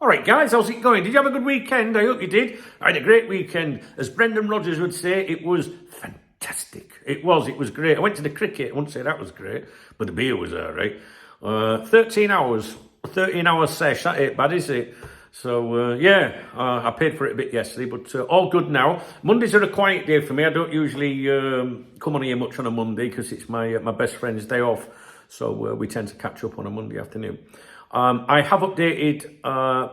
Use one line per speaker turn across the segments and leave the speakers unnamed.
All right, guys, how's it going? Did you have a good weekend? I hope you did. I had a great weekend. As Brendan Rodgers would say, it was fantastic. It was great. I went to the cricket. I wouldn't say that was great, but the beer was all right. 13 hour sesh. That ain't bad, is it? So, I paid for it a bit yesterday, but all good now. Mondays are a quiet day for me. I don't usually come on here much on a Monday because it's my best friend's day off. So we tend to catch up on a Monday afternoon. I have updated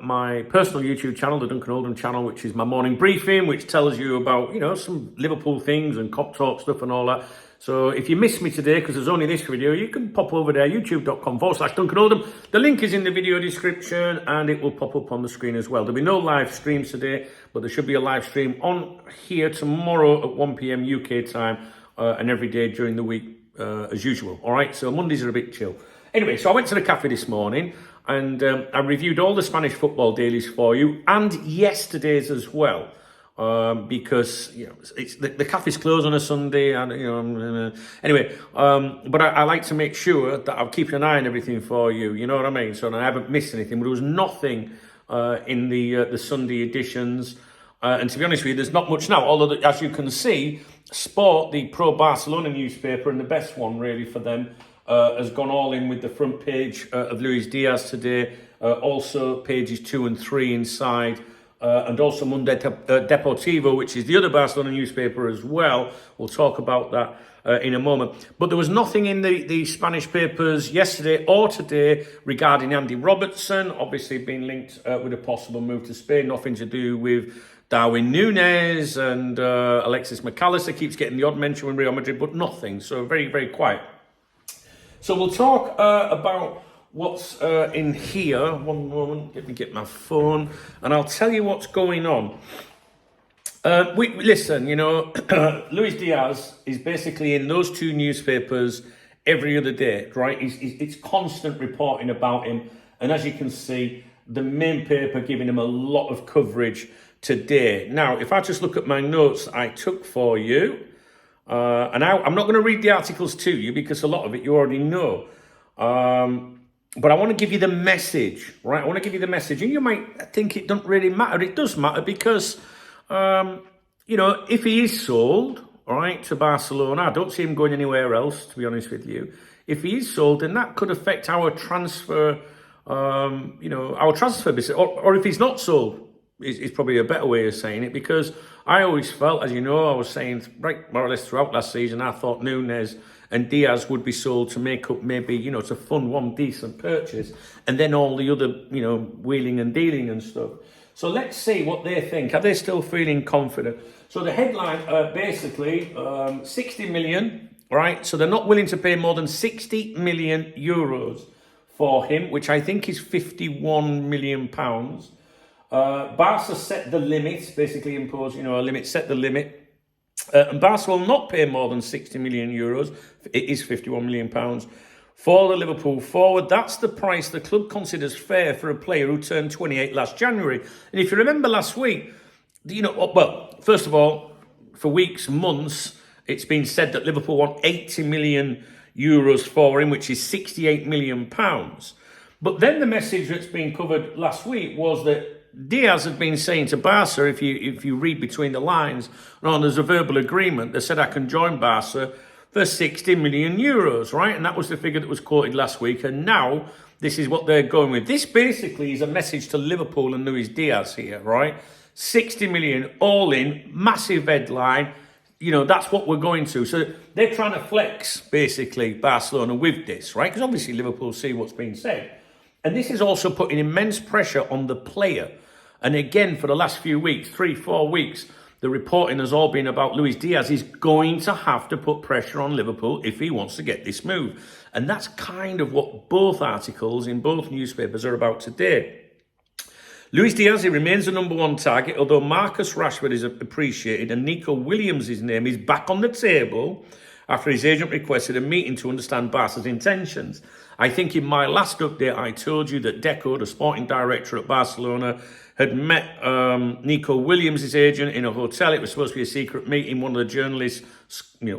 my personal YouTube channel, the Duncan Oldham channel, which is my morning briefing, which tells you about, some Liverpool things and cop talk stuff and all that. So if you missed me today, because there's only this video, you can pop over there, youtube.com/Duncan Oldham. The link is in the video description and it will pop up on the screen as well. There'll be no live streams today, but there should be a live stream on here tomorrow at 1 p.m. UK time and every day during the week as usual. All right, so Mondays are a bit chill. Anyway, so I went to the cafe this morning and I reviewed all the Spanish football dailies for you and yesterday's as well. Because it's the cafe's closed on a Sunday, and anyway. But I like to make sure that I'm keeping an eye on everything for you. You know what I mean? So I haven't missed anything. But there was nothing in the Sunday editions, and to be honest with you, there's not much now. Although, as you can see, Sport, the pro Barcelona newspaper, and the best one really for them, has gone all in with the front page of Luis Diaz today. Also pages 2 and 3 inside. And also Mundo Deportivo, which is the other Barcelona newspaper as well. We'll talk about that in a moment. But there was nothing in the Spanish papers yesterday or today regarding Andy Robertson, obviously being linked with a possible move to Spain. Nothing to do with Darwin Núñez and Alexis McAllister. Keeps getting the odd mention with Real Madrid, but nothing. So very, very quiet. So we'll talk about what's in here. One moment, let me get my phone, and I'll tell you what's going on. Listen, Luis Diaz is basically in those two newspapers every other day, right? It's constant reporting about him, and as you can see, the main paper giving him a lot of coverage today. Now, if I just look at my notes I took for you, and I'm not going to read the articles to you because a lot of it you already know. But I want to give you the message, right? I want to give you the message. And you might think it doesn't really matter. It does matter because, if he is sold, all right, to Barcelona, I don't see him going anywhere else, to be honest with you. If he is sold, then that could affect our transfer, our transfer business. Or if he's not sold, is probably a better way of saying it, because I always felt, as you know, I was saying right more or less throughout last season, I thought Núñez and Diaz would be sold to make up maybe, to fund one decent purchase, and then all the other, wheeling and dealing and stuff. So let's see what they think. Are they still feeling confident? So the headline, basically, 60 million, right? So they're not willing to pay more than 60 million euros for him, which I think is 51 million pounds. Barca set the limit, basically impose, a limit, set the limit. And Barca will not pay more than 60 million euros. It is 51 million pounds for the Liverpool forward. That's the price the club considers fair for a player who turned 28 last January. And if you remember last week, first of all, for weeks, months, it's been said that Liverpool want 80 million euros for him, which is 68 million pounds. But then the message that's been covered last week was that Diaz had been saying to Barca, if you read between the lines, there's a verbal agreement that said I can join Barca for 60 million euros, right? And that was the figure that was quoted last week. And now this is what they're going with. This basically is a message to Liverpool and Luis Diaz here, right? 60 million all in, massive headline. That's what we're going to. So they're trying to flex, basically, Barcelona with this, right? Because obviously Liverpool see what's being said. And this is also putting immense pressure on the player. And again, for the last few weeks, 3-4 weeks, the reporting has all been about Luis Diaz is going to have to put pressure on Liverpool if he wants to get this move. And that's kind of what both articles in both newspapers are about today. Luis Diaz, he remains the number one target, although Marcus Rashford is appreciated and Nico Williams' name is back on the table after his agent requested a meeting to understand Barca's intentions. I think in my last update, I told you that Deco, the sporting director at Barcelona, had met Nico Williams' agent in a hotel. It was supposed to be a secret meeting. One of the journalists,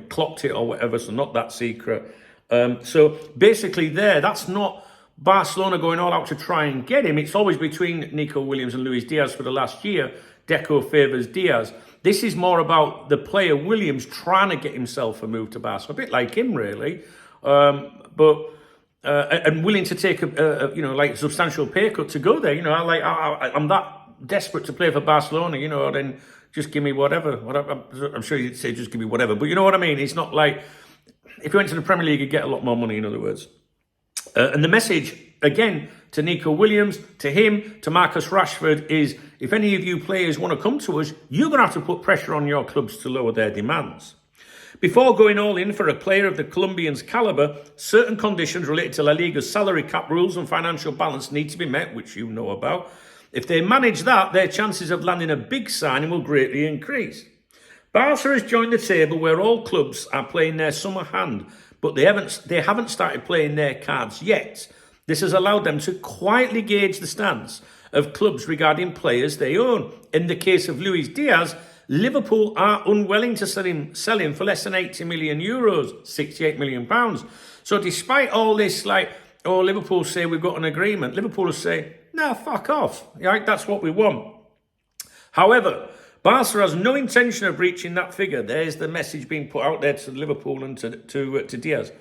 clocked it or whatever, so not that secret. So basically that's not Barcelona going all out to try and get him. It's always between Nico Williams and Luis Diaz for the last year. Deco favours Diaz. This is more about the player Williams trying to get himself a move to Barcelona, a bit like him really, and willing to take a substantial pay cut to go there. I'm that desperate to play for Barcelona. Then just give me whatever. I'm sure you'd say just give me whatever, but you know what I mean. It's not like if you went to the Premier League, you'd get a lot more money. In other words, and the message again to Nico Williams, to him, to Marcus Rashford is: if any of you players want to come to us, you're going to have to put pressure on your clubs to lower their demands. Before going all in for a player of the Colombian's calibre, certain conditions related to La Liga's salary cap rules and financial balance need to be met, which you know about. If they manage that, their chances of landing a big signing will greatly increase. Barca has joined the table where all clubs are playing their summer hand, but they haven't started playing their cards yet. This has allowed them to quietly gauge the stance of clubs regarding players they own. In the case of Luis Diaz, Liverpool are unwilling to sell him for less than 80 million euros, 68 million pounds. So despite all this, Liverpool say we've got an agreement, Liverpool will say, no, fuck off. Right? That's what we want. However, Barca has no intention of reaching that figure. There's the message being put out there to Liverpool and to Diaz.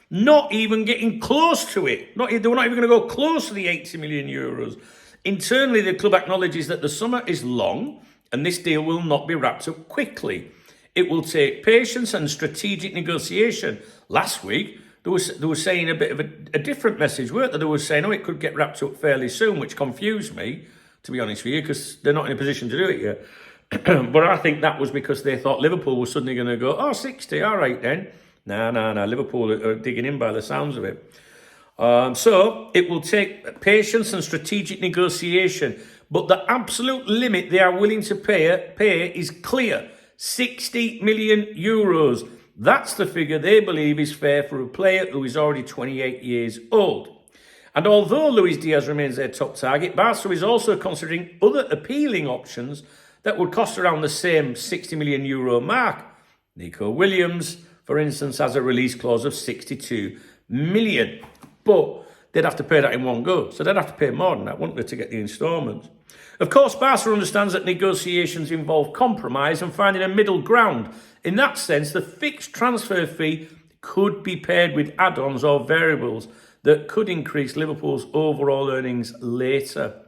Not even getting close to it. They were not even going to go close to the 80 million euros. Internally, the club acknowledges that the summer is long and this deal will not be wrapped up quickly. It will take patience and strategic negotiation. Last week, they were saying a bit of a different message, weren't they? They were saying, it could get wrapped up fairly soon, which confused me, to be honest with you, because they're not in a position to do it yet. But I think that was because they thought Liverpool was suddenly going to go, 60, all right then. No, Liverpool are digging in by the sounds of it. So it will take patience and strategic negotiation. But the absolute limit they are willing to pay is clear. 60 million euros. That's the figure they believe is fair for a player who is already 28 years old. And although Luis Diaz remains their top target, Barca is also considering other appealing options that would cost around the same 60 million euro mark. Nico Williams, for instance, has a release clause of 62 million. But they'd have to pay that in one go. So they'd have to pay more than that, wouldn't they, to get the instalments? Of course, Barca understands that negotiations involve compromise and finding a middle ground. In that sense, the fixed transfer fee could be paired with add-ons or variables that could increase Liverpool's overall earnings later.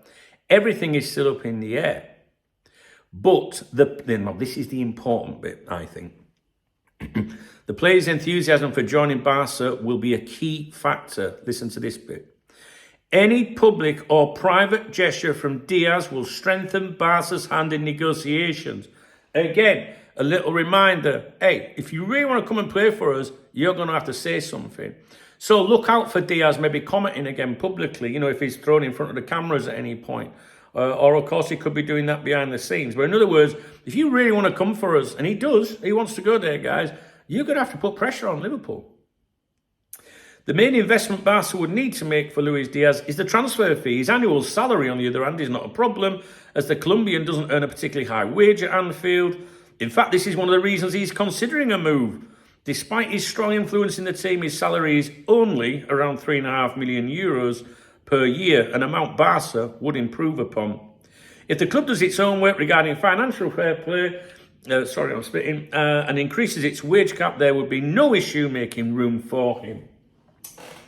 Everything is still up in the air. But this is the important bit, I think. The players' enthusiasm for joining Barca will be a key factor. Listen to this bit. Any public or private gesture from Diaz will strengthen Barca's hand in negotiations. Again, a little reminder, hey, if you really want to come and play for us, you're going to have to say something. So look out for Diaz maybe commenting again publicly, if he's thrown in front of the cameras at any point. Or, of course, he could be doing that behind the scenes. But in other words, if you really want to come for us, and he wants to go there, guys, you're going to have to put pressure on Liverpool. The main investment Barca would need to make for Luis Diaz is the transfer fee. His annual salary, on the other hand, is not a problem, as the Colombian doesn't earn a particularly high wage at Anfield. In fact, this is one of the reasons he's considering a move. Despite his strong influence in the team, his salary is only around 3.5 million euros per year, an amount Barca would improve upon. If the club does its own work regarding financial fair play, and increases its wage cap, there would be no issue making room for him.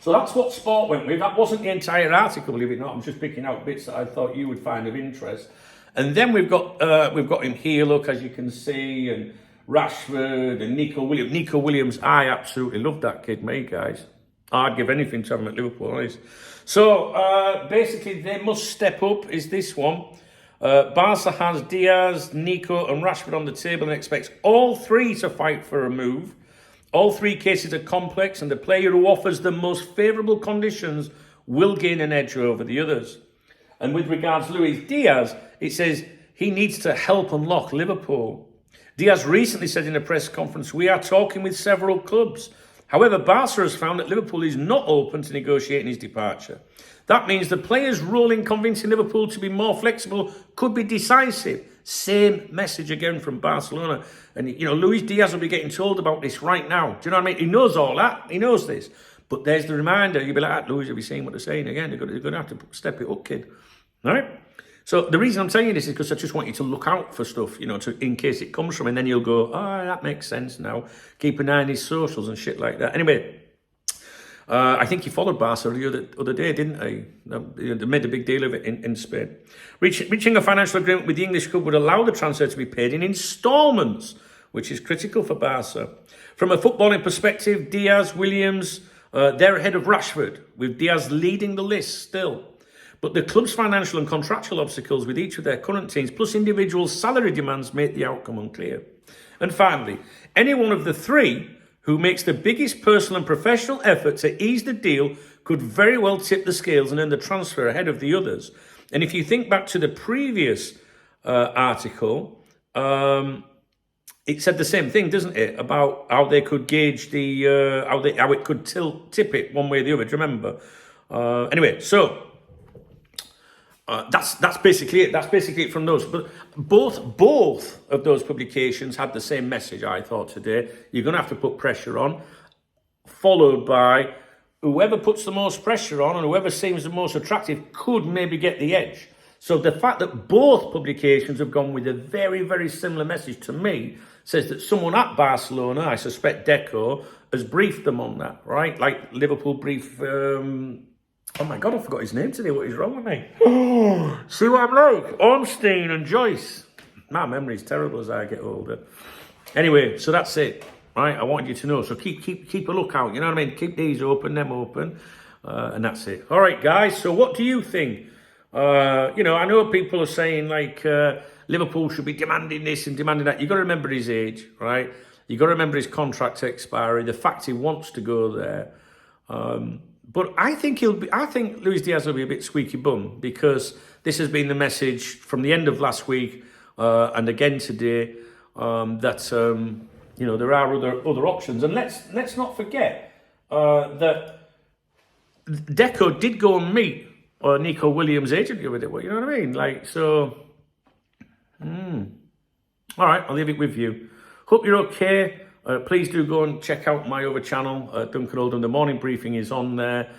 So that's what Sport went with. That wasn't the entire article, believe it or not. I'm just picking out bits that I thought you would find of interest. And then we've got him here, look, as you can see, and Rashford and Nico Williams. Nico Williams, I absolutely love that kid, mate, guys. I'd give anything to have him at Liverpool, honest. So basically, they must step up, is this one. Barca has Diaz, Nico and Rashford on the table and expects all three to fight for a move. All three cases are complex, and the player who offers the most favourable conditions will gain an edge over the others. And with regards to Luis Diaz, it says he needs to help unlock Liverpool. Diaz recently said in a press conference, "We are talking with several clubs." However, Barca has found that Liverpool is not open to negotiating his departure. That means the player's role in convincing Liverpool to be more flexible could be decisive. Same message again from Barcelona. And, Luis Diaz will be getting told about this right now. Do you know what I mean? He knows all that. He knows this. But there's the reminder. You'll be like, Louis, have you seen what they're saying again? They're going to have to step it up, kid. All right? So the reason I'm saying you this is because I just want you to look out for stuff, in case it comes from, and then you'll go, oh, that makes sense now. Keep an eye on his socials and shit like that. Anyway, I think he followed Barca the other day, didn't he? They made a big deal of it in Spain. Reaching a financial agreement with the English club would allow the transfer to be paid in instalments, which is critical for Barca. From a footballing perspective, Diaz, Williams, they're ahead of Rashford, with Diaz leading the list still. But the club's financial and contractual obstacles with each of their current teams, plus individual salary demands, make the outcome unclear. And finally, any one of the three who makes the biggest personal and professional effort to ease the deal could very well tip the scales and earn the transfer ahead of the others. And if you think back to the previous article, it said the same thing, doesn't it? About how they could gauge the how it could tip it one way or the other. Do you remember? Anyway, so that's basically it. That's basically it from those. But both of those publications had the same message. I thought today you're going to have to put pressure on, followed by whoever puts the most pressure on and whoever seems the most attractive could maybe get the edge. So the fact that both publications have gone with a very, very similar message to me says that someone at Barcelona, I suspect Deco, has briefed them on that, right? Like Liverpool brief. Oh my God, I forgot his name today. What is wrong with me? See what I'm like? Ornstein and Joyce. My memory's terrible as I get older. Anyway, so that's it, right? I wanted you to know. So keep a lookout. You know what I mean? Keep these open, them open, and that's it. All right, guys. So what do you think? I know people are saying like Liverpool should be demanding this and demanding that. You got to remember his age, right? You got to remember his contract expiry. The fact he wants to go there. But I think Luis Diaz will be a bit squeaky bum because this has been the message from the end of last week and again today that there are other options. And let's not forget that Deco did go and meet Nico Williams' agent with it. You know what I mean? Like so. All right, I'll leave it with you. Hope you're okay. Please do go and check out my other channel, Duncan Oldham. The morning briefing is on there.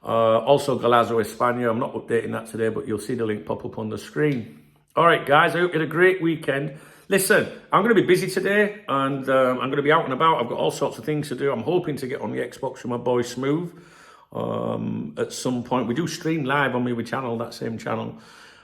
Also, Galazo España. I'm not updating that today, but you'll see the link pop up on the screen. All right, guys, I hope you had a great weekend. Listen, I'm going to be busy today, and I'm going to be out and about. I've got all sorts of things to do. I'm hoping to get on the Xbox with my boy Smooth at some point. We do stream live on my channel, that same channel.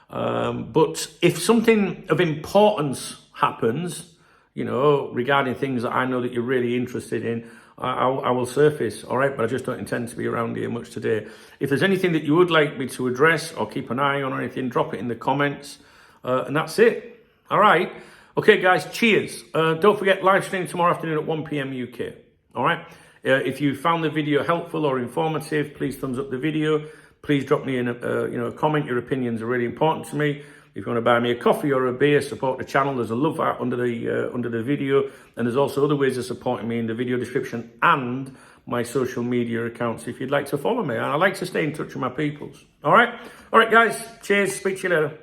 But if something of importance happens, regarding things that I know that you're really interested in, I will surface, all right? But I just don't intend to be around here much today. If there's anything that you would like me to address or keep an eye on or anything, drop it in the comments. And that's it. All right? Okay, guys, cheers. Don't forget, live stream tomorrow afternoon at 1 p.m. UK. All right? If you found the video helpful or informative, please thumbs up the video. Please drop me in a comment. Your opinions are really important to me. If you want to buy me a coffee or a beer, support the channel. There's a love art under the video, and there's also other ways of supporting me in the video description and my social media accounts if you'd like to follow me. And I like to stay in touch with my peoples. All right, guys. Cheers. Speak to you later.